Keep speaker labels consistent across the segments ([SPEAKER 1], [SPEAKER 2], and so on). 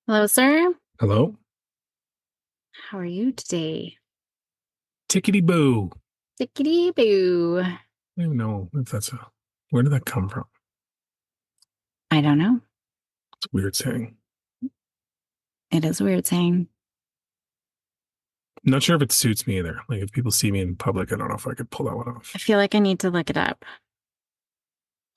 [SPEAKER 1] Hello, sir.
[SPEAKER 2] Hello?
[SPEAKER 1] How are you today?
[SPEAKER 2] Tickety-boo.
[SPEAKER 1] Tickety-boo.
[SPEAKER 2] I don't even know if that's where did that come from?
[SPEAKER 1] I don't know.
[SPEAKER 2] It's a weird saying.
[SPEAKER 1] It is a weird saying.
[SPEAKER 2] I'm not sure if it suits me either. Like if people see me in public, I don't know if I could pull that one off.
[SPEAKER 1] I feel like I need to look it up.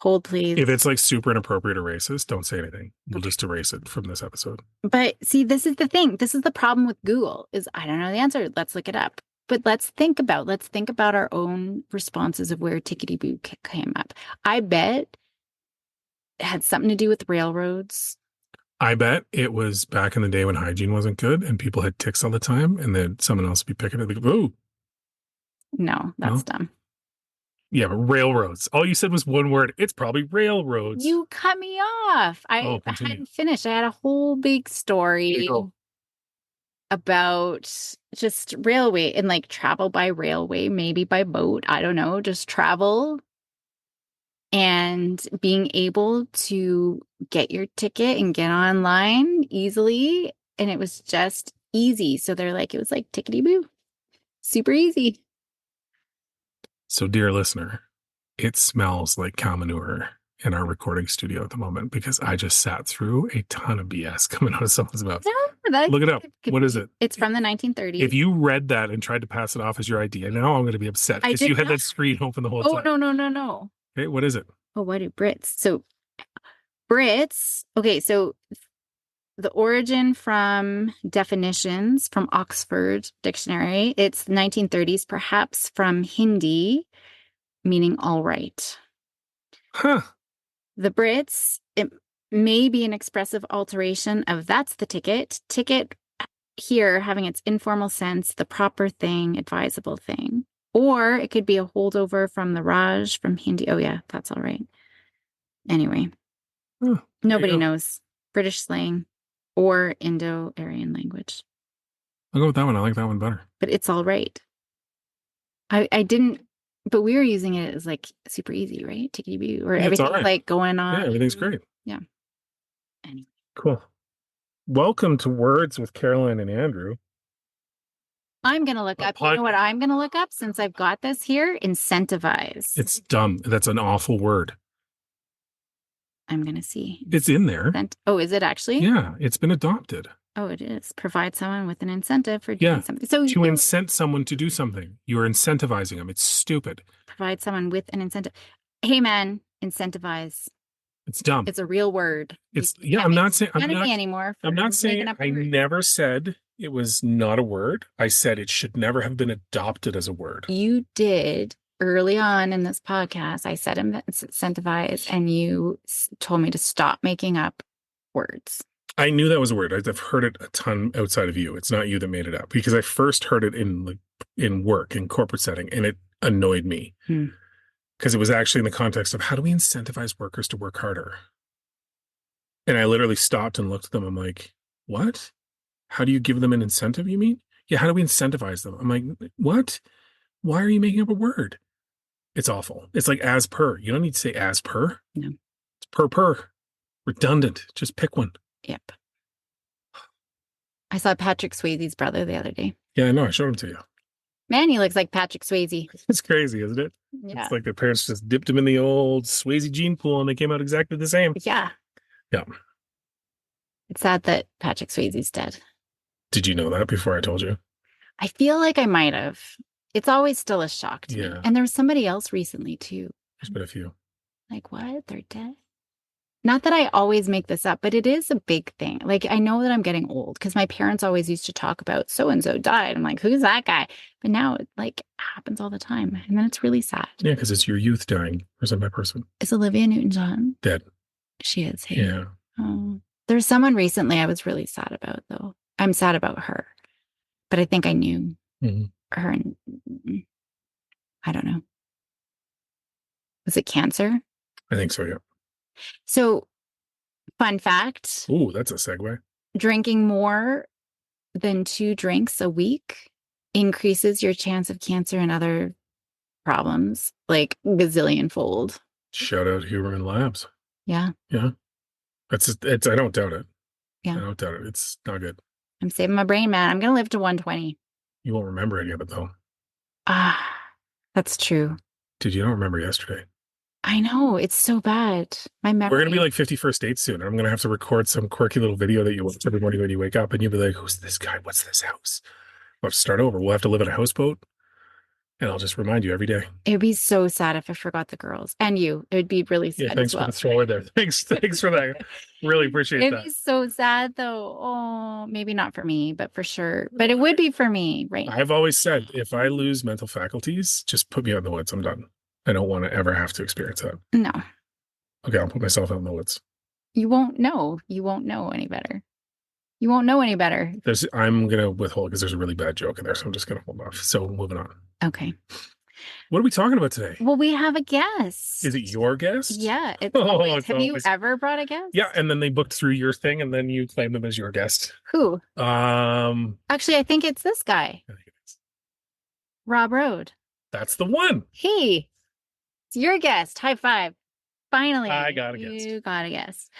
[SPEAKER 1] Hold, please.
[SPEAKER 2] If it's like super inappropriate or racist, don't say anything. We'll just erase it from this episode.
[SPEAKER 1] But see, this is the thing. This is the problem with Google is I don't know the answer. Let's look it up. But let's think about our own responses of where tickety-boo came up. I bet it had something to do with railroads.
[SPEAKER 2] I bet it was back in the day when hygiene wasn't good and people had ticks all the time, and then someone else would be picking it. Like, ooh.
[SPEAKER 1] No, that's dumb.
[SPEAKER 2] Yeah, but railroads. All you said was one word. It's probably railroads.
[SPEAKER 1] You cut me off. I hadn't finished. I had a whole big story about just railway and like travel by railway, maybe by boat. I don't know, just travel and being able to get your ticket and get online easily. And it was just easy. So they're like, it was like tickety-boo. Super easy.
[SPEAKER 2] So, dear listener, it smells like cow manure in our recording studio at the moment because I just sat through a ton of BS coming out of someone's mouth.
[SPEAKER 1] No,
[SPEAKER 2] look it up. What is it?
[SPEAKER 1] It's from the 1930s.
[SPEAKER 2] If you read that and tried to pass it off as your idea, now I'm going to be upset because you had that screen open the whole time.
[SPEAKER 1] Oh, no.
[SPEAKER 2] Okay, what is it?
[SPEAKER 1] Oh, what do Brits? So Brits, okay, so the origin from definitions from Oxford Dictionary, it's 1930s, perhaps from Hindi, meaning all right.
[SPEAKER 2] Huh.
[SPEAKER 1] The Brits, it may be an expressive alteration of that's the ticket. Ticket here having its informal sense, the proper thing, advisable thing. Or it could be a holdover from the Raj from Hindi. Oh, yeah, that's all right. Anyway, nobody knows British slang or Indo-Aryan language.
[SPEAKER 2] I'll go with that one. I like that one better.
[SPEAKER 1] But it's all right. I didn't, but we were using it as like super easy, right? Tickety-boo, or everything's like going on.
[SPEAKER 2] Yeah, everything's great.
[SPEAKER 1] Yeah. Anyway.
[SPEAKER 2] Cool. Welcome to Words with Caroline and Andrew.
[SPEAKER 1] I'm going to look up, you know what I'm going to look up since I've got this here? Incentivize.
[SPEAKER 2] It's dumb. That's an awful word.
[SPEAKER 1] I'm going to see.
[SPEAKER 2] It's in there.
[SPEAKER 1] Oh, is it actually?
[SPEAKER 2] Yeah, it's been adopted.
[SPEAKER 1] Oh, it is. Provide someone with an incentive for doing something. So
[SPEAKER 2] to incent someone to do something. You're incentivizing them. It's stupid.
[SPEAKER 1] Provide someone with an incentive. Hey, man, incentivize.
[SPEAKER 2] It's dumb.
[SPEAKER 1] It's a real word.
[SPEAKER 2] I'm not saying
[SPEAKER 1] anymore.
[SPEAKER 2] I'm not saying I never said it was not a word. I said it should never have been adopted as a word.
[SPEAKER 1] You did early on in this podcast. I said incentivize, and you told me to stop making up words.
[SPEAKER 2] I knew that was a word. I've heard it a ton outside of you. It's not you that made it up because I first heard it in work, in corporate setting, and it annoyed me because it was actually in the context of how do we incentivize workers to work harder? And I literally stopped and looked at them. I'm like, what? How do you give them an incentive, you mean? Yeah, how do we incentivize them? I'm like, what? Why are you making up a word? It's awful. It's like as per. You don't need to say as per.
[SPEAKER 1] No.
[SPEAKER 2] It's per. Redundant. Just pick one.
[SPEAKER 1] Yep. I saw Patrick Swayze's brother the other day.
[SPEAKER 2] Yeah, I know. I showed him to you.
[SPEAKER 1] Man, he looks like Patrick Swayze.
[SPEAKER 2] It's crazy, isn't it?
[SPEAKER 1] Yeah.
[SPEAKER 2] It's like their parents just dipped him in the old Swayze gene pool and they came out exactly the same.
[SPEAKER 1] Yeah.
[SPEAKER 2] Yeah.
[SPEAKER 1] It's sad that Patrick Swayze's dead.
[SPEAKER 2] Did you know that before I told you?
[SPEAKER 1] I feel like I might have. It's always still a shock to me. And there was somebody else recently too.
[SPEAKER 2] There's been a few.
[SPEAKER 1] Like, what? They're dead? Not that I always make this up, but it is a big thing. Like, I know that I'm getting old because my parents always used to talk about so-and-so died. I'm like, who's that guy? But now it like happens all the time. And then it's really sad.
[SPEAKER 2] Yeah, because it's your youth dying or some person.
[SPEAKER 1] Is Olivia Newton-John
[SPEAKER 2] dead? She
[SPEAKER 1] is. Hey?
[SPEAKER 2] Yeah.
[SPEAKER 1] Oh, there's someone recently I was really sad about, though. I'm sad about her. But I think I knew her. And I don't know. Was it cancer?
[SPEAKER 2] I think so, yeah.
[SPEAKER 1] So, fun fact.
[SPEAKER 2] Ooh, that's a segue.
[SPEAKER 1] Drinking more than 2 drinks a week increases your chance of cancer and other problems like gazillion fold.
[SPEAKER 2] Shout out Huberman Labs.
[SPEAKER 1] Yeah.
[SPEAKER 2] Yeah. It's I don't doubt it. I
[SPEAKER 1] Yeah.
[SPEAKER 2] don't doubt it. It's not good.
[SPEAKER 1] I'm saving my brain, man. I'm going to live to 120.
[SPEAKER 2] You won't remember any of it though.
[SPEAKER 1] Ah, that's true.
[SPEAKER 2] Dude, you don't remember yesterday.
[SPEAKER 1] I know. It's so bad. My
[SPEAKER 2] We're gonna be
[SPEAKER 1] memory.
[SPEAKER 2] like 51st dates soon. I'm gonna have to record some quirky little video that you watch every morning when you wake up, and you'll be like, "Who's this guy? What's this house?" We'll have to start over. We'll have to live in a houseboat, and I'll just remind you every day.
[SPEAKER 1] It would be so sad if I forgot the girls and you. It would be really
[SPEAKER 2] Yeah,
[SPEAKER 1] sad as
[SPEAKER 2] thanks for
[SPEAKER 1] well.
[SPEAKER 2] the throw in there. Thanks for that. Really appreciate
[SPEAKER 1] It'd
[SPEAKER 2] that.
[SPEAKER 1] be so sad though. Oh, maybe not for me, but for sure. But it would be for me, right?
[SPEAKER 2] I've always said if I lose mental faculties, just put me out in the woods. I'm done. I don't want to ever have to experience that.
[SPEAKER 1] No,
[SPEAKER 2] Okay, I'll put myself out in the woods.
[SPEAKER 1] you won't know. You won't know any better. You won't know any better.
[SPEAKER 2] I'm gonna withhold because there's a really bad joke in there, so I'm just gonna hold off. So moving on.
[SPEAKER 1] Okay.
[SPEAKER 2] What are we talking about today?
[SPEAKER 1] Well, we have a guest.
[SPEAKER 2] Is it your guest?
[SPEAKER 1] Yeah, it's
[SPEAKER 2] Oh,
[SPEAKER 1] always.
[SPEAKER 2] it's
[SPEAKER 1] Have you
[SPEAKER 2] always-
[SPEAKER 1] ever brought a guest?
[SPEAKER 2] Yeah, and then they booked through your thing, and then you claim them as your guest.
[SPEAKER 1] Who?
[SPEAKER 2] Um,
[SPEAKER 1] Actually, I think it's this guy,
[SPEAKER 2] I think it is.
[SPEAKER 1] Rob Rohde.
[SPEAKER 2] That's the one.
[SPEAKER 1] Hey, it's your guest. High five. Finally,
[SPEAKER 2] I got a guest.
[SPEAKER 1] You got a guest.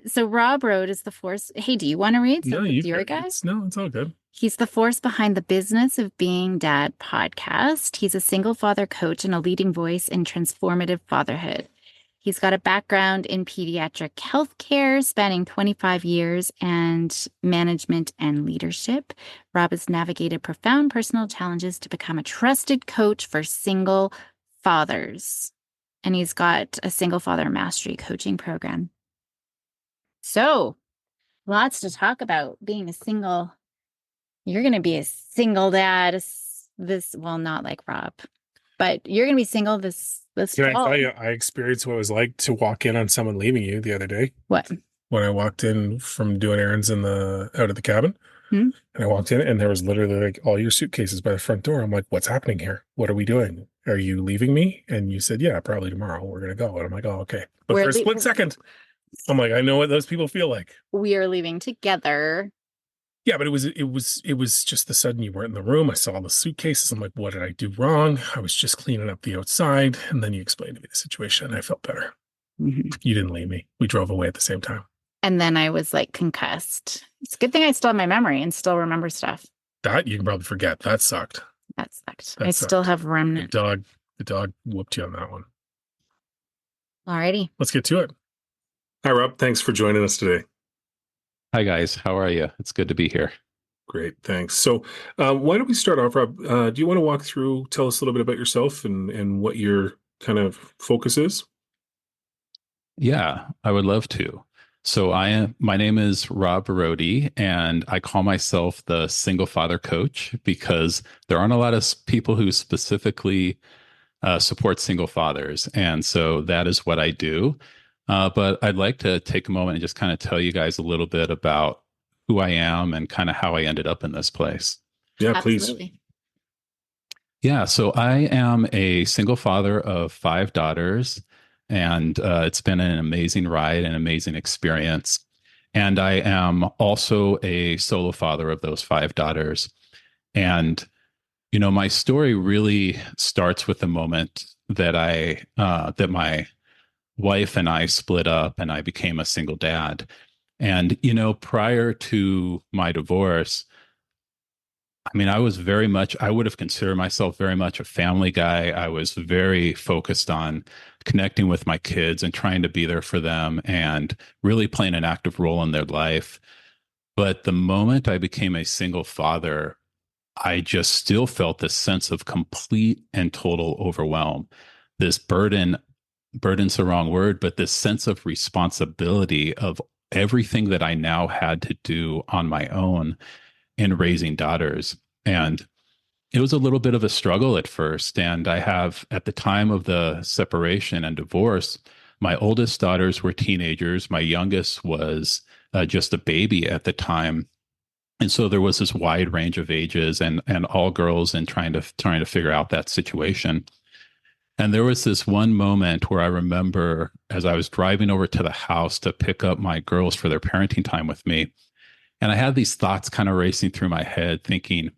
[SPEAKER 1] So Rob Rohde is the force. Hey, do you want to read?
[SPEAKER 2] No,
[SPEAKER 1] Since it's your guy.
[SPEAKER 2] No, it's all good.
[SPEAKER 1] He's the force behind the Business of Being Dad podcast. He's a single father coach and a leading voice in transformative fatherhood. He's got a background in pediatric healthcare spanning 25 years and management and leadership. Rob has navigated profound personal challenges to become a trusted coach for single fathers. And he's got a single father mastery coaching program. So, lots to talk about being a single. You're going to be a single dad well, not like Rob, but you're going to be single this
[SPEAKER 2] Can I
[SPEAKER 1] fall.
[SPEAKER 2] tell you, I experienced what it was like to walk in on someone leaving you the other day.
[SPEAKER 1] What?
[SPEAKER 2] When I walked in from doing errands out of the cabin,
[SPEAKER 1] Hmm?
[SPEAKER 2] and I walked in, and there was literally like all your suitcases by the front door. I'm like, "What's happening here? What are we doing? Are you leaving me?" And you said, "Yeah, probably tomorrow. We're gonna go." And I'm like, "Oh, okay." But for a split second, I'm like, I know what those people feel like.
[SPEAKER 1] We are leaving together.
[SPEAKER 2] Yeah, but it was just the sudden you weren't in the room. I saw the suitcases. I'm like, what did I do wrong? I was just cleaning up the outside, and then you explained to me the situation, and I felt better.
[SPEAKER 1] Mm-hmm.
[SPEAKER 2] You didn't leave me. We drove away at the same time.
[SPEAKER 1] And then I was like concussed. It's a good thing I still have my memory and still remember stuff.
[SPEAKER 2] That you can probably forget. That sucked.
[SPEAKER 1] That sucked.
[SPEAKER 2] That
[SPEAKER 1] I
[SPEAKER 2] sucked.
[SPEAKER 1] still have remnant.
[SPEAKER 2] The dog whooped you on that one.
[SPEAKER 1] Alrighty.
[SPEAKER 2] Let's get to it. Hi, Rob. Thanks for joining us today.
[SPEAKER 3] Hi, guys. How are you? It's good to be here.
[SPEAKER 2] Great. Thanks. So why don't we start off, Rob? Do you want to tell us a little bit about yourself and what your kind of focus is?
[SPEAKER 3] Yeah, I would love to. So my name is Rob Rohde, and I call myself the single father coach because there aren't a lot of people who specifically support single fathers. And so that is what I do. But I'd like to take a moment and just kind of tell you guys a little bit about who I am and kind of how I ended up in this place.
[SPEAKER 2] Yeah,
[SPEAKER 1] Absolutely.
[SPEAKER 2] please.
[SPEAKER 3] Yeah, so I am a single father of 5 daughters, and it's been an amazing ride, an amazing experience. And I am also a solo father of those 5 daughters. And, you know, my story really starts with the moment that that my wife and I split up and I became a single dad. And, you know, prior to my divorce, I mean, I would have considered myself very much a family guy. I was very focused on connecting with my kids and trying to be there for them and really playing an active role in their life. But the moment I became a single father, I just still felt this sense of complete and total overwhelm. This burden's the wrong word, but this sense of responsibility of everything that I now had to do on my own in raising daughters. And it was a little bit of a struggle at first. And I have, at the time of the separation and divorce, my oldest daughters were teenagers. My youngest was just a baby at the time. And so there was this wide range of ages and all girls and trying to figure out that situation. And there was this one moment where I remember as I was driving over to the house to pick up my girls for their parenting time with me, and I had these thoughts kind of racing through my head thinking,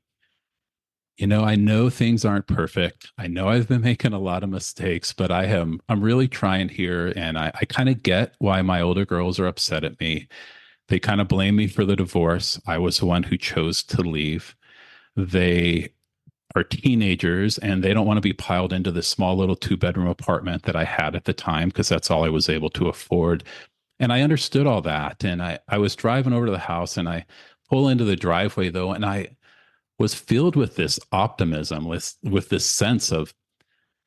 [SPEAKER 3] I know things aren't perfect. I know I've been making a lot of mistakes, but I'm really trying here. And I kind of get why my older girls are upset at me. They kind of blame me for the divorce. I was the one who chose to leave. They are teenagers and they don't want to be piled into this small little 2-bedroom apartment that I had at the time because that's all I was able to afford. And I understood all that. And I was driving over to the house and I pull into the driveway though, and I was filled with this optimism, with this sense of,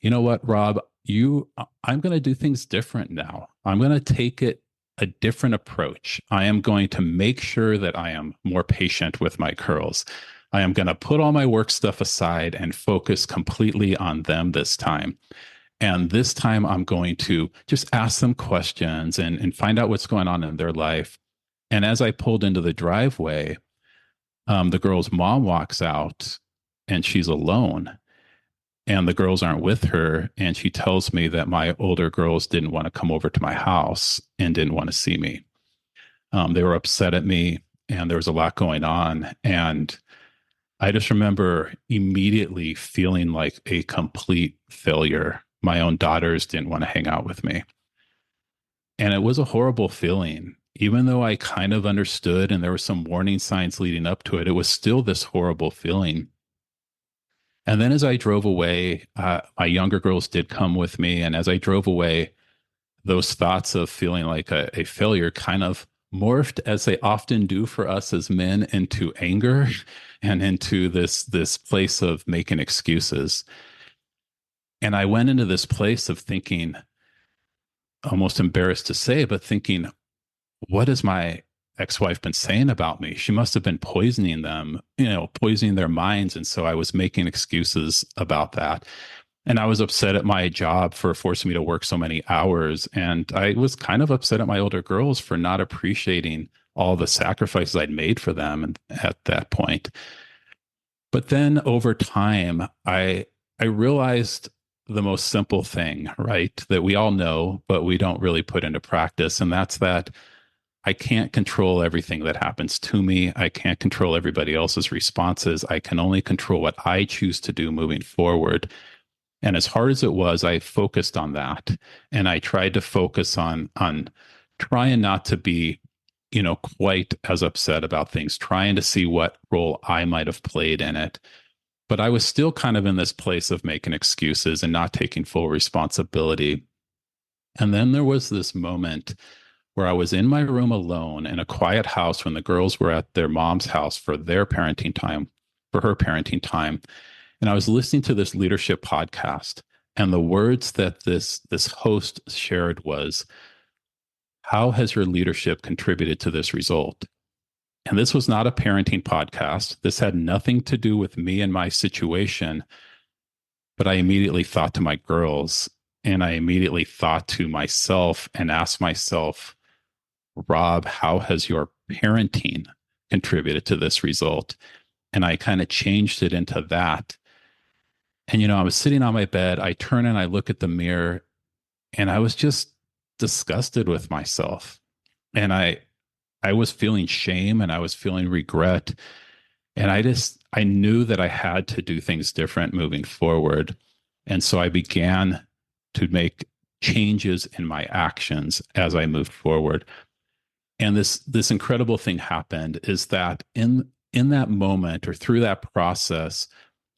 [SPEAKER 3] you know what, Rob, I'm going to do things different now. I'm going to take it a different approach. I am going to make sure that I am more patient with my girls. I am going to put all my work stuff aside and focus completely on them this time. And this time I'm going to just ask them questions and find out what's going on in their life. And as I pulled into the driveway, the girl's mom walks out and she's alone and the girls aren't with her. And she tells me that my older girls didn't want to come over to my house and didn't want to see me. They were upset at me and there was a lot going on. And I just remember immediately feeling like a complete failure. My own daughters didn't want to hang out with me. And it was a horrible feeling. Even though I kind of understood and there were some warning signs leading up to it, it was still this horrible feeling. And then as I drove away, my younger girls did come with me. And as I drove away, those thoughts of feeling like a failure kind of morphed, as they often do for us as men, into anger and into this place of making excuses. And I went into this place of thinking, almost embarrassed to say, but thinking, what has my ex-wife been saying about me? She must have been poisoning them, poisoning their minds. And so I was making excuses about that. And I was upset at my job for forcing me to work so many hours. And I was kind of upset at my older girls for not appreciating all the sacrifices I'd made for them at that point. But then over time, I realized the most simple thing, right? That we all know, but we don't really put into practice. And that's that I can't control everything that happens to me. I can't control everybody else's responses. I can only control what I choose to do moving forward. And as hard as it was, I focused on that. And I tried to focus on trying not to be, quite as upset about things, trying to see what role I might have played in it. But I was still kind of in this place of making excuses and not taking full responsibility. And then there was this moment where I was in my room alone in a quiet house when the girls were at their mom's house for her parenting time. And I was listening to this leadership podcast. And the words that this host shared was, how has your leadership contributed to this result? And this was not a parenting podcast. This had nothing to do with me and my situation. But I immediately thought to my girls, and I immediately thought to myself and asked myself, Rob, how has your parenting contributed to this result? And I kind of changed it into that. And, I was sitting on my bed. I turn and I look at the mirror and I was just disgusted with myself. And I was feeling shame and I was feeling regret. And I knew that I had to do things different moving forward. And so I began to make changes in my actions as I moved forward. And this incredible thing happened is that in that moment or through that process,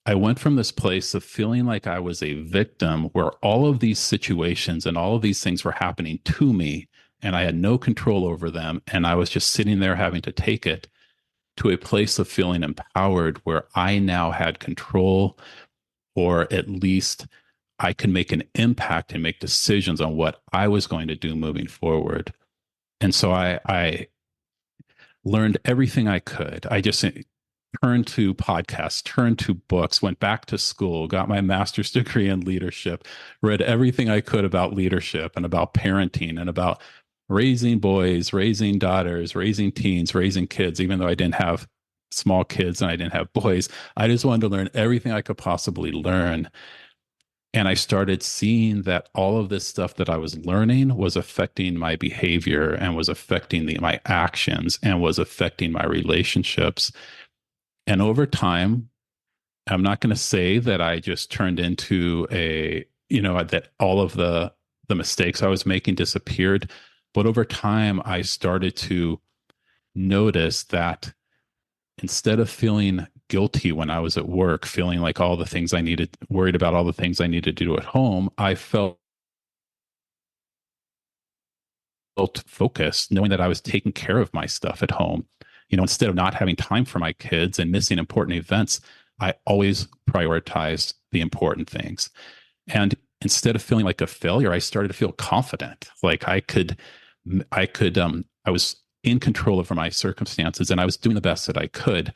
[SPEAKER 3] I went from this place of feeling like I was a victim where all of these situations and all of these things were happening to me and I had no control over them. And I was just sitting there having to take it, to a place of feeling empowered where I now had control, or at least I could make an impact and make decisions on what I was going to do moving forward. And so I learned everything I could. I just turned to podcasts, turned to books, went back to school, got my master's degree in leadership, read everything I could about leadership and about parenting and about raising boys, raising daughters, raising teens, raising kids, even though I didn't have small kids and I didn't have boys. I just wanted to learn everything I could possibly learn. And I started seeing that all of this stuff that I was learning was affecting my behavior and was affecting my actions and was affecting my relationships. And over time, I'm not going to say that I just turned into that all of the mistakes I was making disappeared, but over time I started to notice that instead of feeling guilty when I was at work, feeling like worried about all the things I needed to do at home, I felt focused, knowing that I was taking care of my stuff at home. Instead of not having time for my kids and missing important events, I always prioritized the important things. And instead of feeling like a failure, I started to feel confident. Like I was in control over my circumstances and I was doing the best that I could.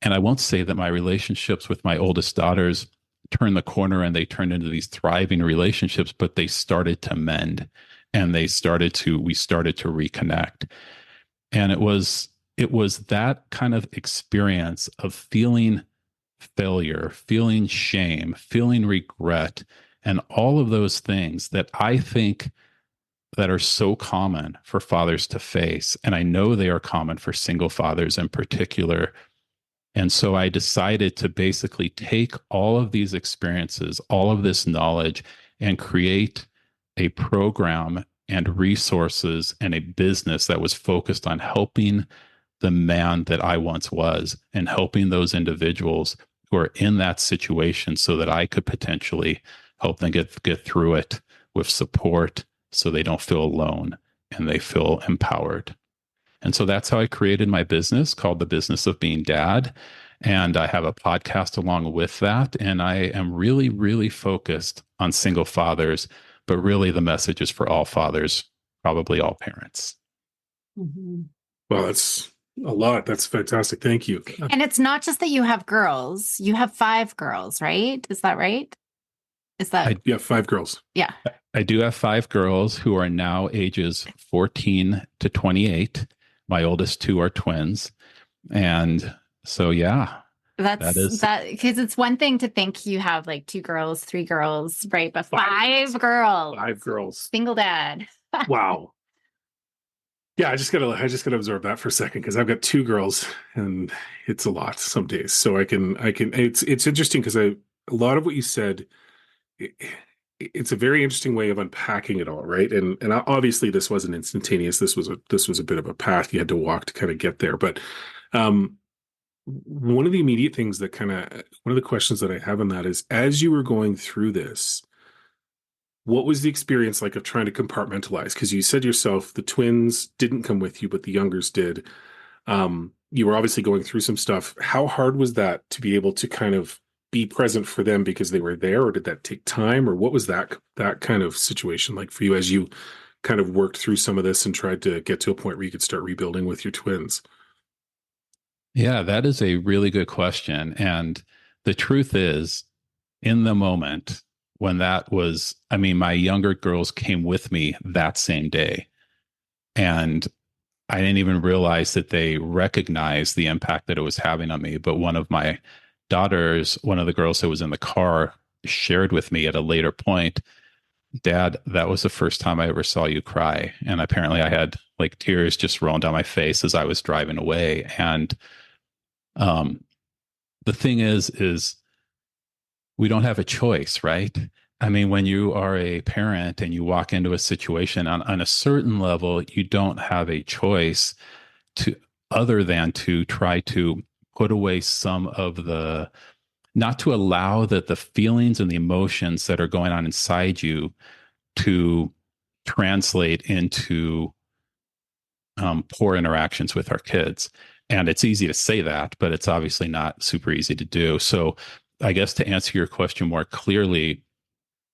[SPEAKER 3] And I won't say that my relationships with my oldest daughters turned the corner and they turned into these thriving relationships, but they started to mend and we started to reconnect. And it was that kind of experience of feeling failure, feeling shame, feeling regret, and all of those things that I think that are so common for fathers to face. And I know they are common for single fathers in particular. And so I decided to basically take all of these experiences, all of this knowledge, and create a program and resources and a business that was focused on helping the man that I once was and helping those individuals who are in that situation so that I could potentially help them get through it with support so they don't feel alone and they feel empowered. And so that's how I created my business called The Business of Being Dad. And I have a podcast along with that. And I am really, really focused on single fathers, but really the message is for all fathers, probably all parents.
[SPEAKER 2] Mm-hmm. Well, that's a lot. That's fantastic. Thank you.
[SPEAKER 1] And it's not just that you have girls, you have 5 girls, right? Is that right?
[SPEAKER 2] Yeah, 5 girls.
[SPEAKER 1] Yeah.
[SPEAKER 3] I do have 5 girls who are now ages 14 to 28. My oldest 2 are twins. And so, yeah.
[SPEAKER 1] Because it's one thing to think you have like 2 girls, 3 girls, right? But 5 girls.
[SPEAKER 2] 5 girls.
[SPEAKER 1] Single dad.
[SPEAKER 2] Wow. Yeah, I just gotta absorb that for a second because I've got 2 girls and it's a lot some days. So it's interesting because a lot of what you said, it's a very interesting way of unpacking it all, right? And obviously this wasn't instantaneous. This was a bit of a path you had to walk to kind of get there. But one of the immediate things that one of the questions that I have on that is, as you were going through this, what was the experience like of trying to compartmentalize? Because you said yourself, the twins didn't come with you, but the youngers did. You were obviously going through some stuff. How hard was that to be able to kind of be present for them because they were there, or did that take time, or what was that kind of situation like for you as you kind of worked through some of this and tried to get to a point where you could start rebuilding with your twins?
[SPEAKER 3] Yeah, that is a really good question. And the truth is, in the moment when my younger girls came with me that same day. And I didn't even realize that they recognized the impact that it was having on me. But one of my daughters, one of the girls that was in the car, shared with me at a later point, "Dad, that was the first time I ever saw you cry." And apparently I had like tears just rolling down my face as I was driving away. And the thing is we don't have a choice, right? I mean, when you are a parent and you walk into a situation on a certain level, you don't have a choice other than to try to put away some of not to allow that the feelings and the emotions that are going on inside you to translate into poor interactions with our kids. And it's easy to say that, but it's obviously not super easy to do. So I guess to answer your question more clearly,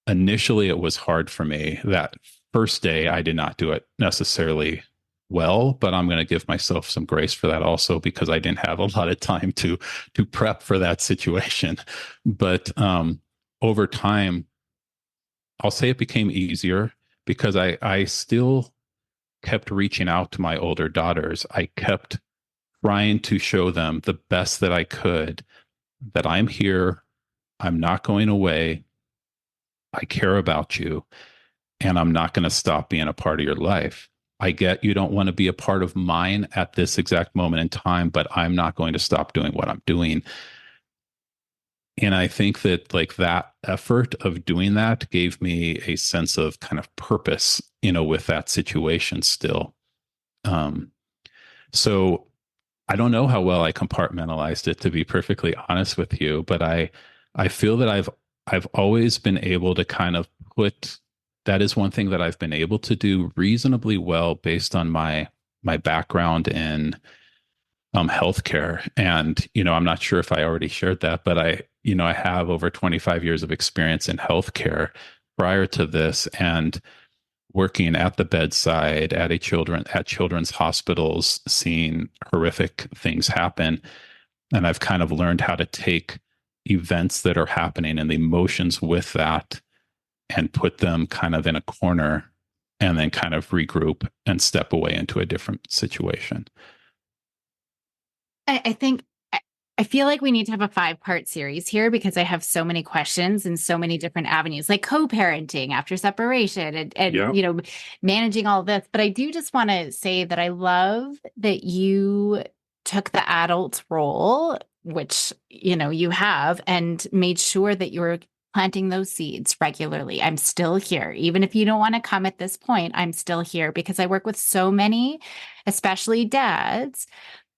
[SPEAKER 3] initially it was hard for me. That first day, I did not do it necessarily well, but I'm going to give myself some grace for that also, because I didn't have a lot of time to prep for that situation. But over time, I'll say it became easier because I still kept reaching out to my older daughters. I kept trying to show them the best that I could, that I'm here, I'm not going away, I care about you, and I'm not going to stop being a part of your life. I get you don't want to be a part of mine at this exact moment in time, but I'm not going to stop doing what I'm doing. And I think that like that effort of doing that gave me a sense of kind of purpose, with that situation still. Um, so I don't know how well I compartmentalized it, to be perfectly honest with you, but I feel that I've always been able to kind of put that is one thing that I've been able to do reasonably well based on my background in healthcare. And, I'm not sure if I already shared that, but I have over 25 years of experience in healthcare prior to this, and working at the bedside at children's hospitals, seeing horrific things happen. And I've kind of learned how to take events that are happening and the emotions with that and put them kind of in a corner and then kind of regroup and step away into a different situation.
[SPEAKER 1] I think I feel like we need to have a 5-part series here because I have so many questions and so many different avenues, like co-parenting after separation and
[SPEAKER 2] Yeah.
[SPEAKER 1] managing all this. But I do just want to say that I love that you took the adult role, which, you have, and made sure that you were planting those seeds regularly. I'm still here. Even if you don't want to come at this point, I'm still here because I work with so many, especially dads,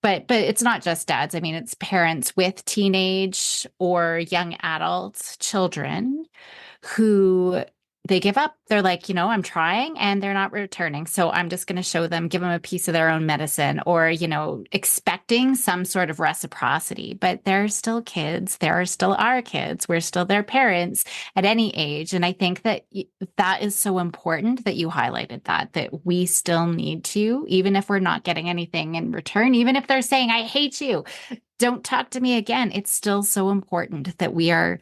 [SPEAKER 1] but it's not just dads. I mean, it's parents with teenage or young adult children who they give up. They're like, I'm trying and they're not returning. So I'm just going to show them, give them a piece of their own medicine or, expecting some sort of reciprocity. But they're still kids. There are still our kids. We're still their parents at any age. And I think that that is so important that you highlighted that we still need to, even if we're not getting anything in return, even if they're saying, I hate you, don't talk to me again. It's still so important that we are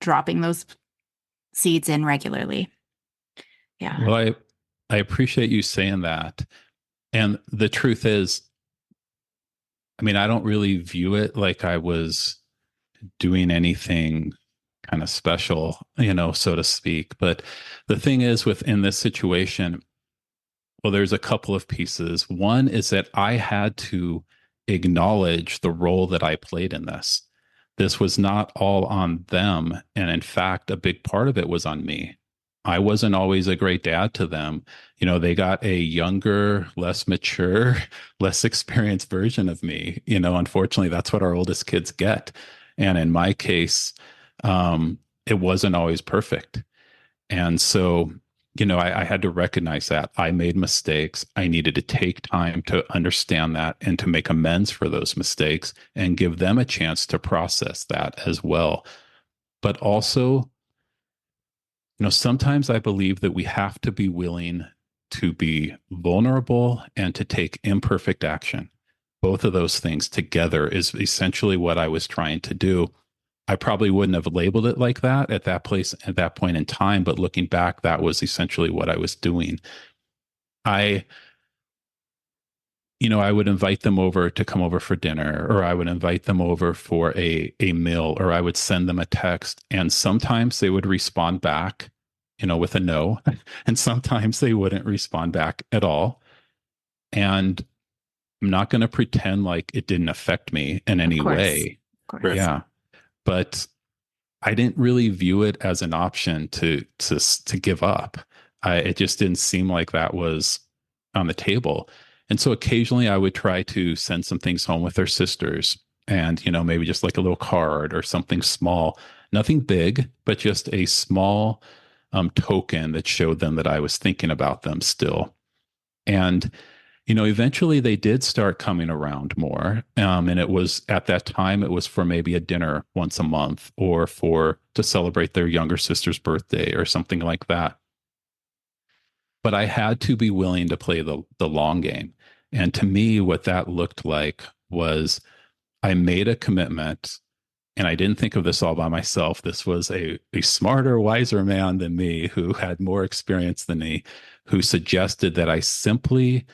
[SPEAKER 1] dropping those seeds in regularly. Yeah.
[SPEAKER 3] Well, I appreciate you saying that. And the truth is, I mean, I don't really view it like I was doing anything kind of special, so to speak. But the thing is, within this situation, well, there's a couple of pieces. One is that I had to acknowledge the role that I played in this. This was not all on them. And in fact, a big part of it was on me. I wasn't always a great dad to them. They got a younger, less mature, less experienced version of me. Unfortunately, that's what our oldest kids get. And in my case, it wasn't always perfect. And so, I had to recognize that I made mistakes. I needed to take time to understand that and to make amends for those mistakes and give them a chance to process that as well. But also, sometimes I believe that we have to be willing to be vulnerable and to take imperfect action. Both of those things together is essentially what I was trying to do. I probably wouldn't have labeled it like that at that place at that point in time, but looking back, that was essentially what I was doing. I, I would invite them over to come over for dinner, or I would invite them over for a meal, or I would send them a text. And sometimes they would respond back, with a no, and sometimes they wouldn't respond back at all. And I'm not going to pretend like it didn't affect me in any way.
[SPEAKER 1] Of course.
[SPEAKER 3] Yeah. But I didn't really view it as an option to give up. It just didn't seem like that was on the table. And so occasionally I would try to send some things home with their sisters and, maybe just like a little card or something small, nothing big, but just a small token that showed them that I was thinking about them still. And eventually they did start coming around more. And it was at that time, it was for maybe a dinner once a month or to celebrate their younger sister's birthday or something like that. But I had to be willing to play the long game. And to me, what that looked like was I made a commitment, and I didn't think of this all by myself. This was a smarter, wiser man than me who had more experience than me, who suggested that I simply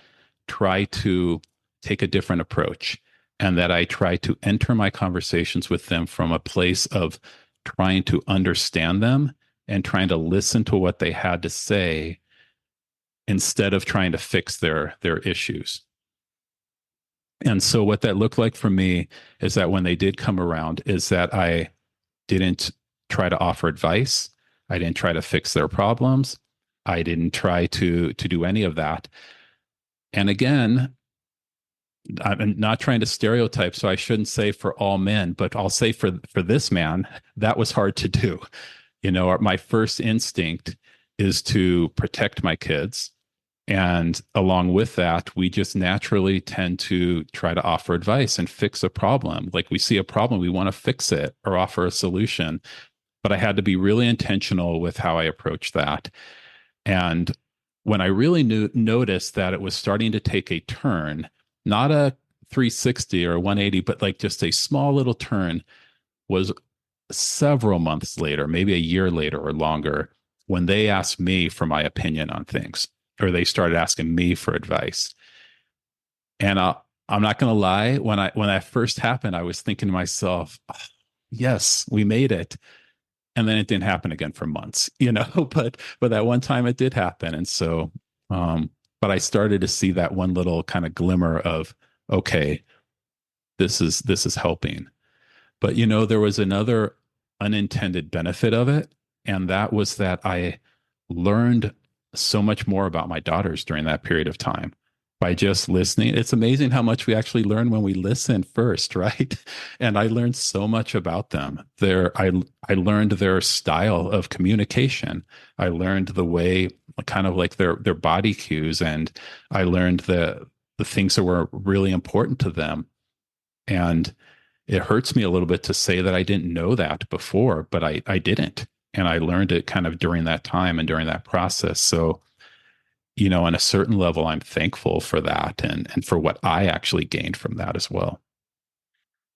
[SPEAKER 3] try to take a different approach and that I try to enter my conversations with them from a place of trying to understand them and trying to listen to what they had to say instead of trying to fix their issues. And so what that looked like for me is that when they did come around is that I didn't try to offer advice. I didn't try to fix their problems. I didn't try to do any of that. And again, I'm not trying to stereotype, so I shouldn't say for all men, but I'll say for this man, that was hard to do. My first instinct is to protect my kids. And along with that, we just naturally tend to try to offer advice and fix a problem. Like we see a problem, we want to fix it or offer a solution. But I had to be really intentional with how I approached that. And when I really noticed that it was starting to take a turn, not a 360 or 180, but like just a small little turn, was several months later, maybe a year later or longer, when they asked me for my opinion on things, or they started asking me for advice. And I'm not going to lie, when that first happened, I was thinking to myself, oh, yes, we made it. And then it didn't happen again for months, but that one time it did happen. And so, but I started to see that one little kind of glimmer of, okay, this is helping. But, there was another unintended benefit of it. And that was that I learned so much more about my daughters during that period of time by just listening. It's amazing how much we actually learn when we listen first, right? And I learned so much about them. I learned their style of communication. I learned the way, kind of like their body cues, and I learned the things that were really important to them. And it hurts me a little bit to say that I didn't know that before, but I didn't. And I learned it kind of during that time and during that process. So, on a certain level, I'm thankful for that and for what I actually gained from that as well.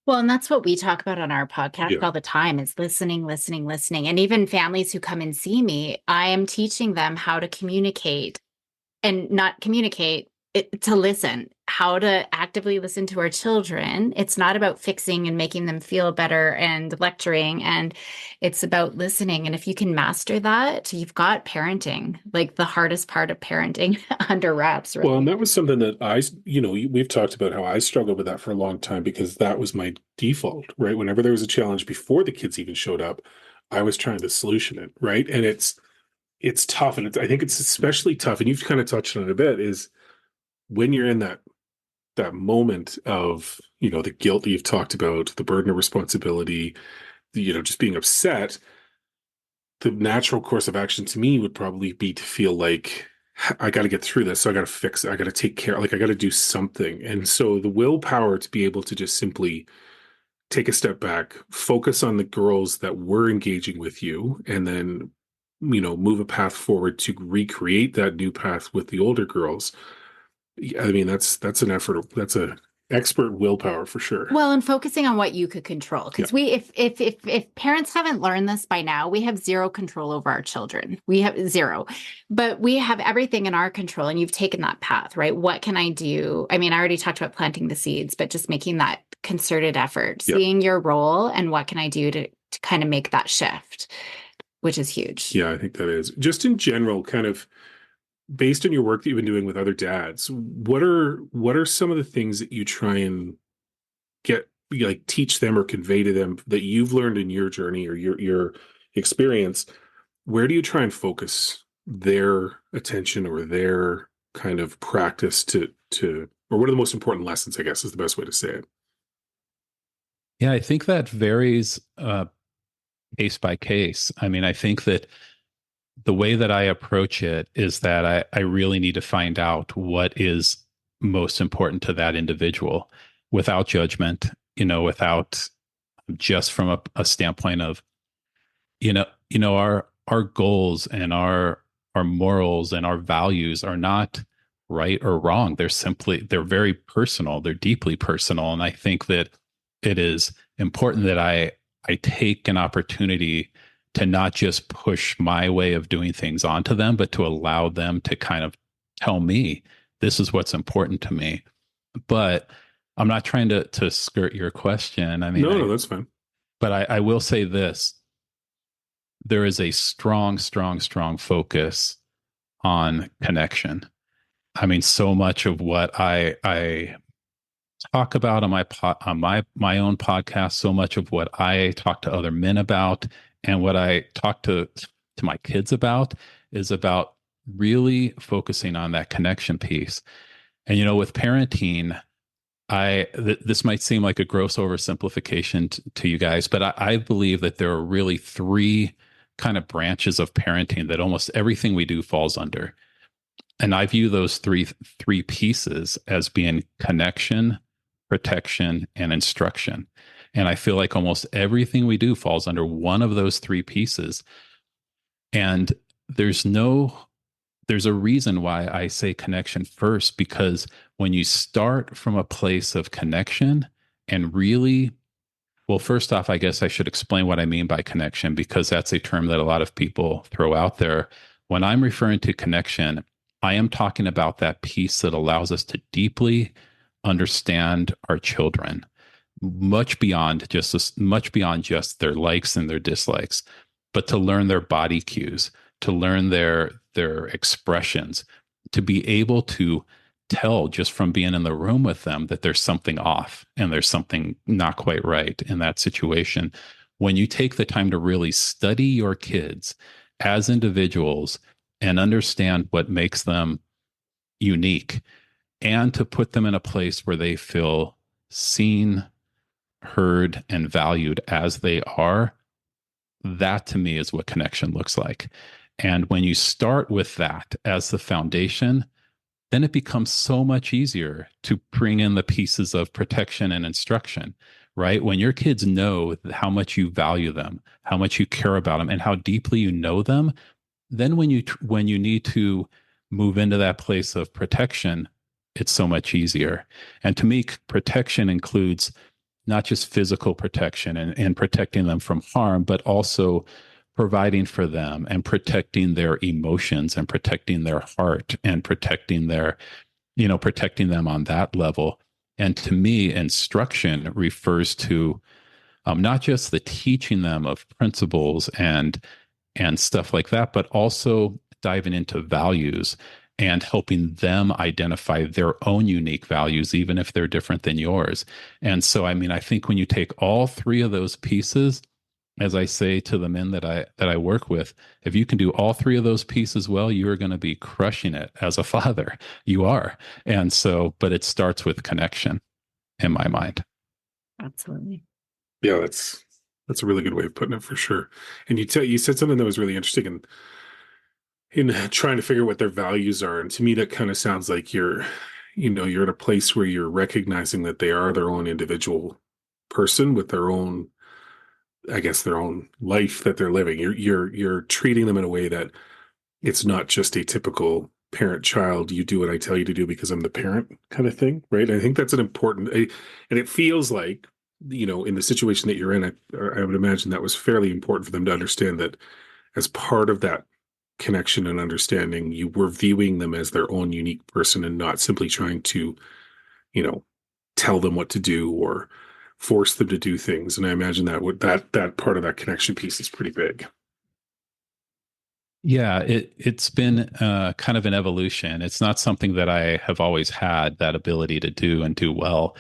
[SPEAKER 1] Well, and that's what we talk about on our podcast all the time is listening, listening, listening. And even families who come and see me, I am teaching them how to communicate and not communicate, to listen, how to actively listen to our children. It's not about fixing and making them feel better and lecturing, and it's about listening. And if you can master that, you've got parenting, like the hardest part of parenting under wraps, right?
[SPEAKER 2] Well, and that was something that we've talked about how I struggled with that for a long time because that was my default, right? Whenever there was a challenge before the kids even showed up, I was trying to solution it, right? And it's tough. And I think it's especially tough. And you've kind of touched on it a bit, is when you're in that moment of, the guilt that you've talked about, the burden of responsibility, just being upset, the natural course of action to me would probably be to feel like I got to get through this. So I got to fix it. I got to take care. Like I got to do something. And so the willpower to be able to just simply take a step back, focus on the girls that were engaging with you, and then, move a path forward to recreate that new path with the older girls. I mean, that's an effort. That's a expert willpower for sure.
[SPEAKER 1] Well, and focusing on what you could control, because if parents haven't learned this by now, we have zero control over our children. We have zero, but we have everything in our control. And you've taken that path, right? What can I do? I mean, I already talked about planting the seeds, but just making that concerted effort, seeing your role and what can I do to kind of make that shift, which is huge.
[SPEAKER 2] Yeah, I think that is just in general, kind of based on your work that you've been doing with other dads. What are some of the things that you try and teach them or convey to them that you've learned in your journey or your experience? Where do you try and focus their attention or their kind of practice to or what are the most important lessons, I guess, is the best way to say it?
[SPEAKER 3] Yeah, I think that varies case by case. I mean, I think that the way that I approach it is that I really need to find out what is most important to that individual without judgment, without just from a standpoint of, our goals and our morals and our values are not right or wrong. They're very personal. They're deeply personal. And I think that it is important that I take an opportunity to not just push my way of doing things onto them, but to allow them to kind of tell me, this is what's important to me. But I'm not trying to skirt your question. I mean,
[SPEAKER 2] no, that's fine.
[SPEAKER 3] But I will say this. There is a strong, strong, strong focus on connection. I mean, so much of what I talk about on my own podcast so much of what I talk to other men about and what I talk to my kids about is about really focusing on that connection piece. And with parenting, this might seem like a gross oversimplification to you guys, but I believe that there are really three kind of branches of parenting that almost everything we do falls under. And I view those three pieces as being connection, protection, and instruction. And I feel like almost everything we do falls under one of those three pieces. And there's a reason why I say connection first, because when you start from a place of connection and really, well, first off, I guess I should explain what I mean by connection, because that's a term that a lot of people throw out there. When I'm referring to connection, I am talking about that piece that allows us to deeply understand our children, much beyond just their likes and their dislikes, but to learn their body cues, to learn their expressions, to be able to tell just from being in the room with them that there's something off and there's something not quite right in that situation. When you take the time to really study your kids as individuals and understand what makes them unique, and to put them in a place where they feel seen, heard, and valued as they are, that to me is what connection looks like. And when you start with that as the foundation, then it becomes so much easier to bring in the pieces of protection and instruction, right? When your kids know how much you value them, how much you care about them, and how deeply you know them, then when you need to move into that place of protection, it's so much easier. And to me, protection includes not just physical protection and protecting them from harm, but also providing for them and protecting their emotions and protecting their heart and protecting them on that level. And to me, instruction refers to not just the teaching them of principles and stuff like that, but also diving into values and helping them identify their own unique values, even if they're different than yours. And so, I mean, I think when you take all three of those pieces, as I say to the men that I work with, if you can do all three of those pieces well, you are going to be crushing it as a father. You are. And so, but it starts with connection in my mind.
[SPEAKER 1] Absolutely.
[SPEAKER 2] Yeah, that's a really good way of putting it, for sure. And you said something that was really interesting in trying to figure out what their values are. And to me, that kind of sounds like you're in a place where you're recognizing that they are their own individual person with their own, I guess, their own life that they're living. You're treating them in a way that it's not just a typical parent-child, you do what I tell you to do because I'm the parent kind of thing, right? I think that's an important, and it feels like, in the situation that you're in, I would imagine that was fairly important for them to understand that as part of that connection and understanding, you were viewing them as their own unique person and not simply trying to, tell them what to do or force them to do things. And I imagine that part of that connection piece is pretty big.
[SPEAKER 3] Yeah, it's been kind of an evolution. It's not something that I have always had that ability to do and do well.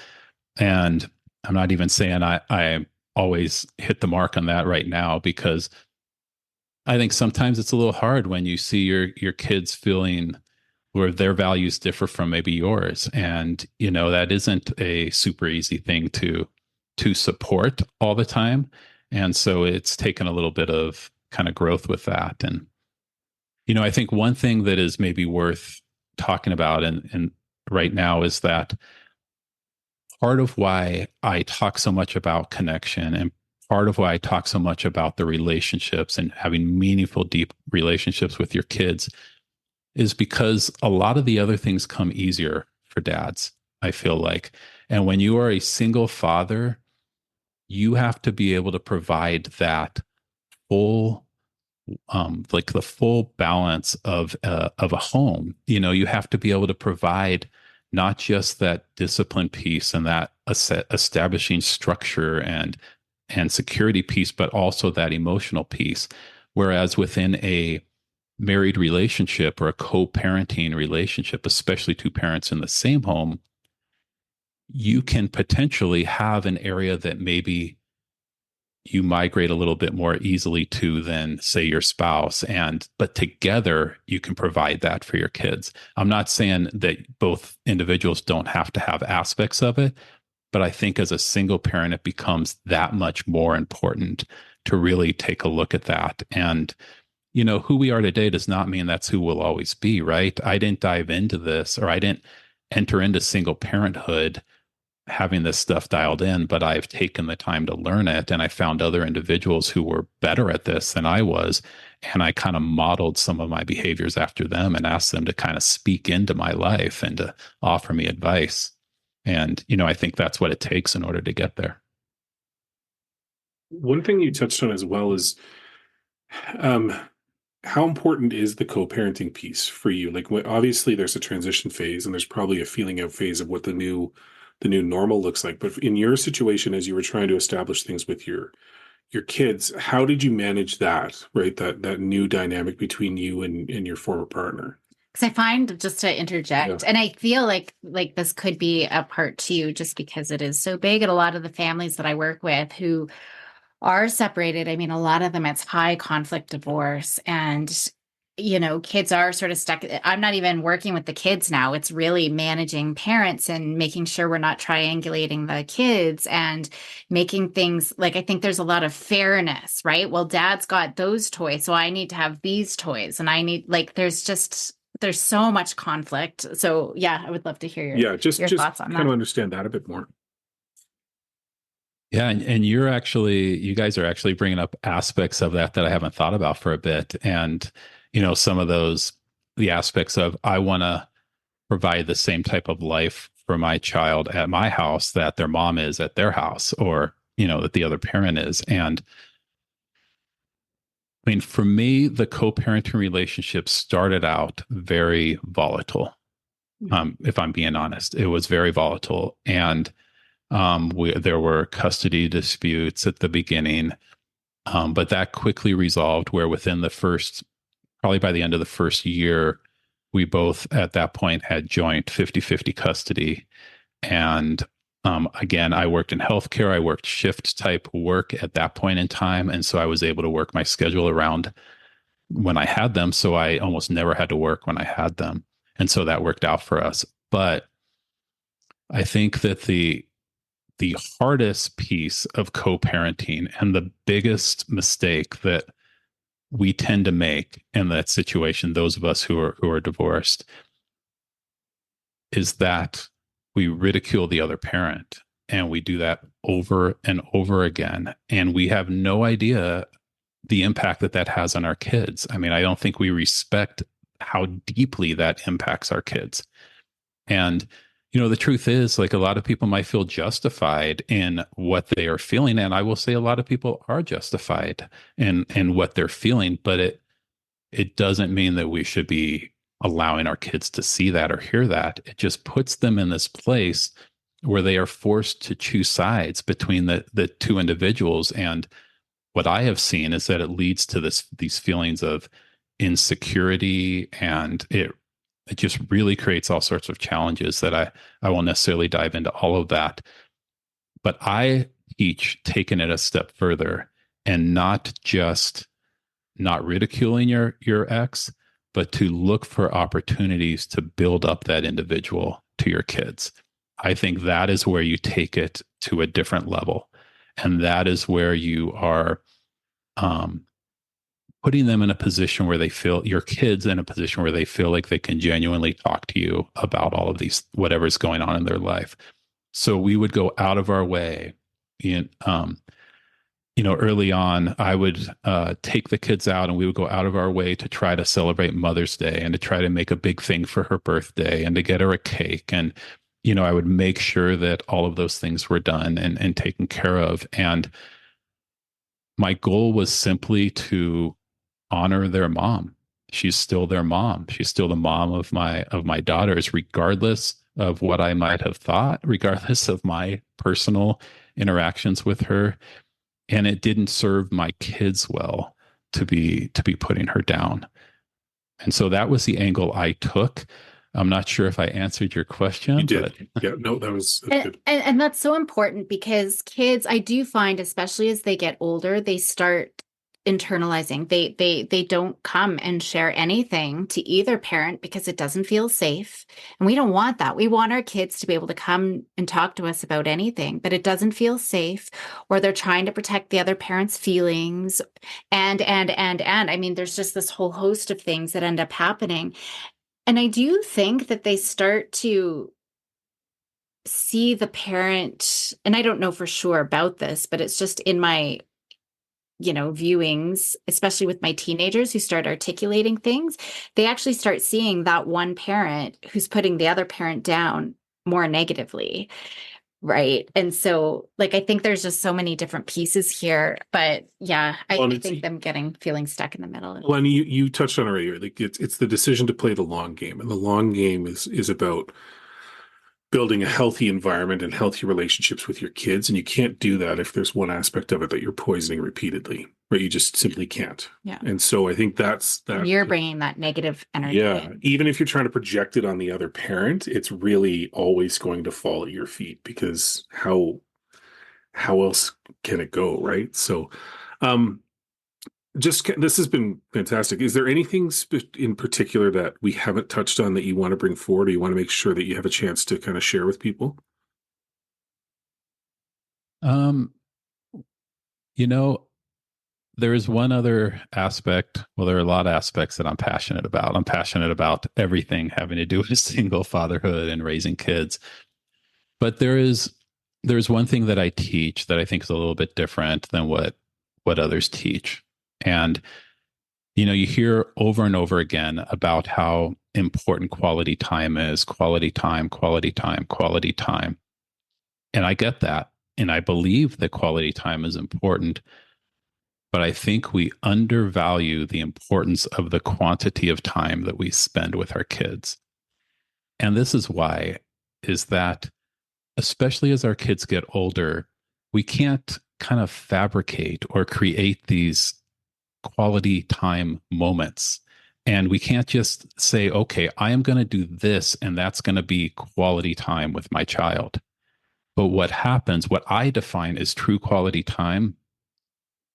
[SPEAKER 3] And I'm not even saying I always hit the mark on that right now, because I think sometimes it's a little hard when you see your kids feeling where their values differ from maybe yours. And, that isn't a super easy thing to support all the time. And so it's taken a little bit of kind of growth with that. And, I think one thing that is maybe worth talking about and right now is that part of why I talk so much about connection and part of why I talk so much about the relationships and having meaningful, deep relationships with your kids is because a lot of the other things come easier for dads, I feel like. And when you are a single father, you have to be able to provide that full, like the full balance of a home. You have to be able to provide not just that discipline piece and that establishing structure and security piece, but also that emotional piece. Whereas within a married relationship or a co-parenting relationship, especially two parents in the same home, you can potentially have an area that maybe you migrate a little bit more easily to than, say, your spouse. But together you can provide that for your kids. I'm not saying that both individuals don't have to have aspects of it, but I think as a single parent, it becomes that much more important to really take a look at that. And, who we are today does not mean that's who we'll always be, right? I didn't dive into this, or I didn't enter into single parenthood having this stuff dialed in, but I've taken the time to learn it. And I found other individuals who were better at this than I was. And I kind of modeled some of my behaviors after them and asked them to kind of speak into my life and to offer me advice. And, I think that's what it takes in order to get there.
[SPEAKER 2] One thing you touched on as well is um, how important is the co-parenting piece for you? Like, obviously, there's a transition phase, and there's probably a feeling out phase of what the new normal looks like. But in your situation, as you were trying to establish things with your kids, how did you manage that? Right, that new dynamic between you and your former partner.
[SPEAKER 1] Because I find, just to interject,
[SPEAKER 2] Yeah.
[SPEAKER 1] and I feel like this could be a part too, just because it is so big. And a lot of the families that I work with who are separated, I mean, a lot of them, it's high conflict divorce, and kids are sort of stuck. I'm not even working with the kids now. It's really managing parents and making sure we're not triangulating the kids and making things like, I think there's a lot of fairness, right? Well, dad's got those toys, so I need to have these toys, and I need, like, there's so much conflict. So yeah, I would love to hear
[SPEAKER 2] Yeah, just
[SPEAKER 1] your thoughts on
[SPEAKER 2] kind of
[SPEAKER 1] that.
[SPEAKER 2] understand that a bit more.
[SPEAKER 3] Yeah, and you guys are actually bringing up aspects of that I haven't thought about for a bit. And, some of the aspects of, I want to provide the same type of life for my child at my house that their mom is at their house, or, that the other parent is. And I mean, for me, the co-parenting relationship started out very volatile. If I'm being honest, it was very volatile. And there were custody disputes at the beginning, but that quickly resolved, where within probably by the end of the first year, we both at that point had joint 50-50 custody. And again, I worked in healthcare. I worked shift type work at that point in time. And so I was able to work my schedule around when I had them. So I almost never had to work when I had them. And so that worked out for us. But I think that the hardest piece of co-parenting, and the biggest mistake that we tend to make in that situation, those of us who are divorced, is that we ridicule the other parent, and we do that over and over again, and we have no idea the impact that has on our kids. I mean, I don't think we respect how deeply that impacts our kids. And the truth is, like, a lot of people might feel justified in what they are feeling. And I will say a lot of people are justified in what they're feeling, but it doesn't mean that we should be allowing our kids to see that or hear that. It just puts them in this place where they are forced to choose sides between the two individuals. And what I have seen is that it leads to these feelings of insecurity, and it just really creates all sorts of challenges that I won't necessarily dive into all of that. But I teach taking it a step further, and not just not ridiculing your ex, but to look for opportunities to build up that individual to your kids. I think that is where you take it to a different level. And that is where you are putting them in a position where they feel, your kids in a position where they feel like they can genuinely talk to you about all of these, whatever's going on in their life. So we would go out of our way. Early on, I would take the kids out, and we would go out of our way to try to celebrate Mother's Day, and to try to make a big thing for her birthday, and to get her a cake. And, I would make sure that all of those things were done and taken care of. And my goal was simply to honor their mom. She's still their mom. She's still the mom of my daughters, regardless of what I might have thought, regardless of my personal interactions with her. And it didn't serve my kids well to be putting her down. And so that was the angle I took. I'm not sure if I answered your question,
[SPEAKER 2] You did.
[SPEAKER 3] but
[SPEAKER 2] Yeah, no, that's
[SPEAKER 1] And,
[SPEAKER 2] good.
[SPEAKER 1] and that's so important because kids, I do find, especially as they get older, they start internalizing. They don't come and share anything to either parent because it doesn't feel safe. And we don't want that. We want our kids to be able to come and talk to us about anything, but it doesn't feel safe, or they're trying to protect the other parent's feelings. And I mean, there's just this whole host of things that end up happening. And I do think that they start to see the parent, and I don't know for sure about this, but it's just in my, viewings, especially with my teenagers who start articulating things, they actually start seeing that one parent who's putting the other parent down more negatively. Right. And so, like, I think there's just so many different pieces here, but yeah, I think them feeling stuck in the middle.
[SPEAKER 2] Well, and you touched on it earlier. Like it's the decision to play the long game, and the long game is about building a healthy environment and healthy relationships with your kids. And you can't do that if there's one aspect of it that you're poisoning repeatedly, right? You just simply can't.
[SPEAKER 1] Yeah.
[SPEAKER 2] And so I think that's that.
[SPEAKER 1] You're bringing that negative energy.
[SPEAKER 2] Yeah. Even if you're trying to project it on the other parent, it's really always going to fall at your feet, because how else can it go, right? So, this has been fantastic. Is there anything in particular that we haven't touched on that you want to bring forward, or you want to make sure that you have a chance to kind of share with people?
[SPEAKER 3] Um, there is one other aspect. Well, there are a lot of aspects that I'm passionate about. I'm passionate about everything having to do with single fatherhood and raising kids. But there's one thing that I teach that I think is a little bit different than what others teach. And you hear over and over again about how important quality time is, quality time, quality time, quality time. And I get that. And I believe that quality time is important. But I think we undervalue the importance of the quantity of time that we spend with our kids. And this is why, is that especially as our kids get older, we can't kind of fabricate or create these quality time moments. And we can't just say, okay, I am going to do this, and that's going to be quality time with my child. But what happens, what I define as true quality time,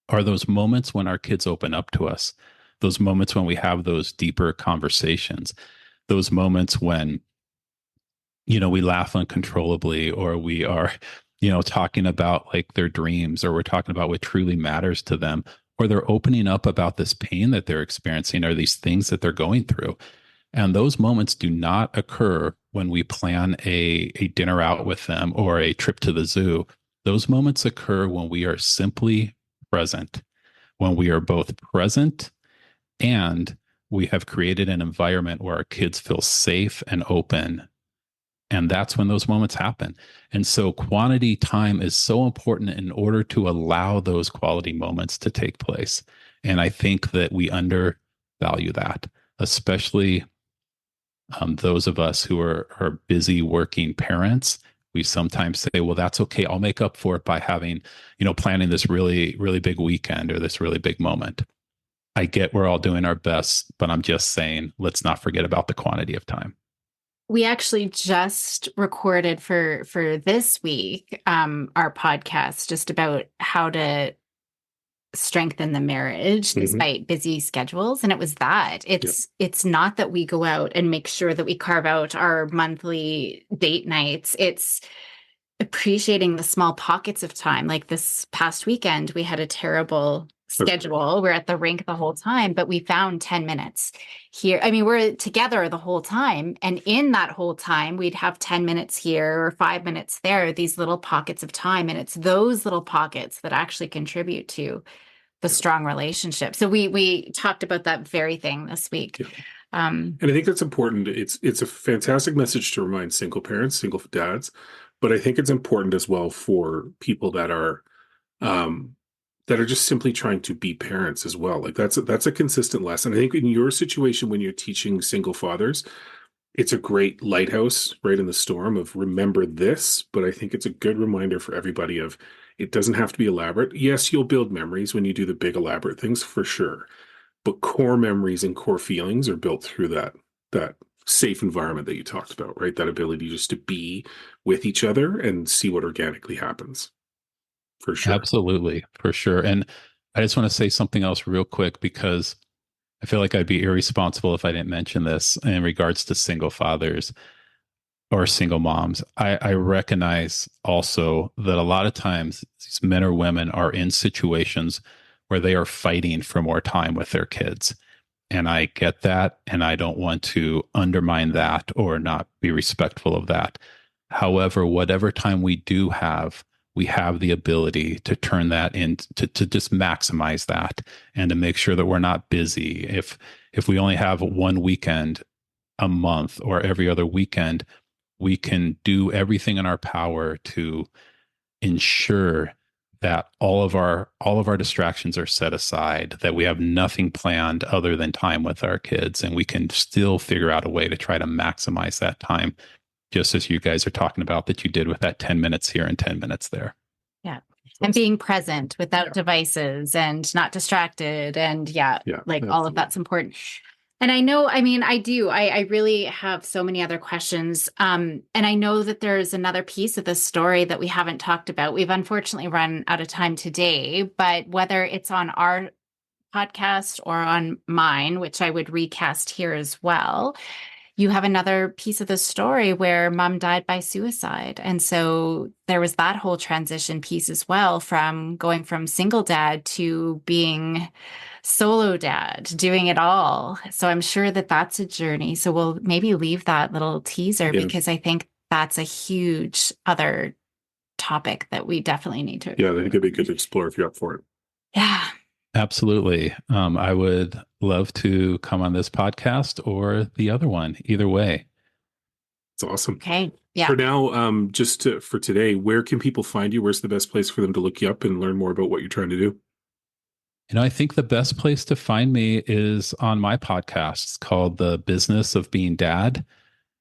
[SPEAKER 3] are those moments when our kids open up to us, those moments when we have those deeper conversations, those moments when, we laugh uncontrollably, or we are, talking about like their dreams, or we're talking about what truly matters to them, or they're opening up about this pain that they're experiencing, or these things that they're going through. And those moments do not occur when we plan a dinner out with them or a trip to the zoo. Those moments occur when we are simply present, when we are both present and we have created an environment where our kids feel safe and open. And that's when those moments happen. And so quantity time is so important in order to allow those quality moments to take place. And I think that we undervalue that, especially those of us who are busy working parents. We sometimes say, well, that's okay. I'll make up for it by having, planning this really, really big weekend or this really big moment. I get we're all doing our best, but I'm just saying, let's not forget about the quantity of time.
[SPEAKER 1] We actually just recorded for this week, our podcast just about how to strengthen the marriage despite busy schedules. And it was that it's not that we go out and make sure that we carve out our monthly date nights. It's appreciating the small pockets of time. Like this past weekend, we had a terrible schedule. We're at the rink the whole time, but we found 10 minutes here. I mean, we're together the whole time. And in that whole time, we'd have 10 minutes here or 5 minutes there, these little pockets of time. And it's those little pockets that actually contribute to the strong relationship. So we talked about that very thing this week.
[SPEAKER 2] Yeah. And I think that's important. It's a fantastic message to remind single parents, single dads, but I think it's important as well for people that are just simply trying to be parents as well. Like that's a consistent lesson. I think in your situation, when you're teaching single fathers, it's a great lighthouse right in the storm of remember this, but I think it's a good reminder for everybody of it doesn't have to be elaborate. Yes, you'll build memories when you do the big elaborate things for sure, but core memories and core feelings are built through that safe environment that you talked about, right? That ability just to be with each other and see what organically happens. For sure.
[SPEAKER 3] Absolutely, for sure. And I just want to say something else real quick because I feel like I'd be irresponsible if I didn't mention this in regards to single fathers or single moms. I recognize also that a lot of times these men or women are in situations where they are fighting for more time with their kids. And I get that. And I don't want to undermine that or not be respectful of that. However, whatever time we do have, we have the ability to turn that into to just maximize that and to make sure that we're not busy. If we only have one weekend a month or every other weekend, we can do everything in our power to ensure that all of our distractions are set aside, that we have nothing planned other than time with our kids, and we can still figure out a way to try to maximize that time, just as you guys are talking about that you did with that 10 minutes here and 10 minutes there.
[SPEAKER 1] Yeah. And being present without devices and not distracted. And all of that's important. And I know, I mean, I really have so many other questions. And I know that there's another piece of this story that we haven't talked about. We've unfortunately run out of time today, but whether it's on our podcast or on mine, which I would recast here as well, you have another piece of the story where mom died by suicide. And so there was that whole transition piece as well, from going from single dad to being solo dad, doing it all. So I'm sure that that's a journey. So we'll maybe leave that little teaser because I think that's a huge other topic that we definitely need to explore.
[SPEAKER 2] Yeah, I think it'd be good to explore if you're up for it.
[SPEAKER 1] Yeah.
[SPEAKER 3] Absolutely. I would love to come on this podcast or the other one, either way.
[SPEAKER 2] It's awesome.
[SPEAKER 1] Okay. Yeah.
[SPEAKER 2] For now, for today, where can people find you? Where's the best place for them to look you up and learn more about what you're trying to do?
[SPEAKER 3] I think the best place to find me is on my podcast. It's called The Business of Being Dad.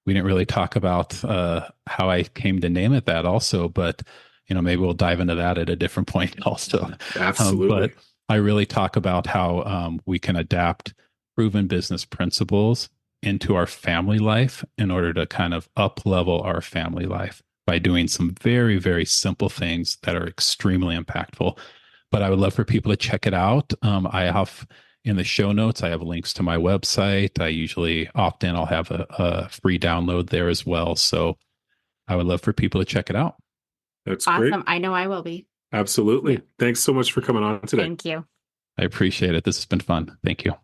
[SPEAKER 3] We didn't really talk about how I came to name it that also, but maybe we'll dive into that at a different point also.
[SPEAKER 2] Absolutely.
[SPEAKER 3] But I really talk about how we can adapt proven business principles into our family life in order to kind of up level our family life by doing some very, very simple things that are extremely impactful. But I would love for people to check it out. I have in the show notes, I have links to my website. I usually often I'll have a free download there as well. So I would love for people to check it out.
[SPEAKER 2] That's
[SPEAKER 1] awesome.
[SPEAKER 2] Great.
[SPEAKER 1] I know I will be.
[SPEAKER 2] Absolutely. Yeah. Thanks so much for coming on today.
[SPEAKER 1] Thank you.
[SPEAKER 3] I appreciate it. This has been fun. Thank you.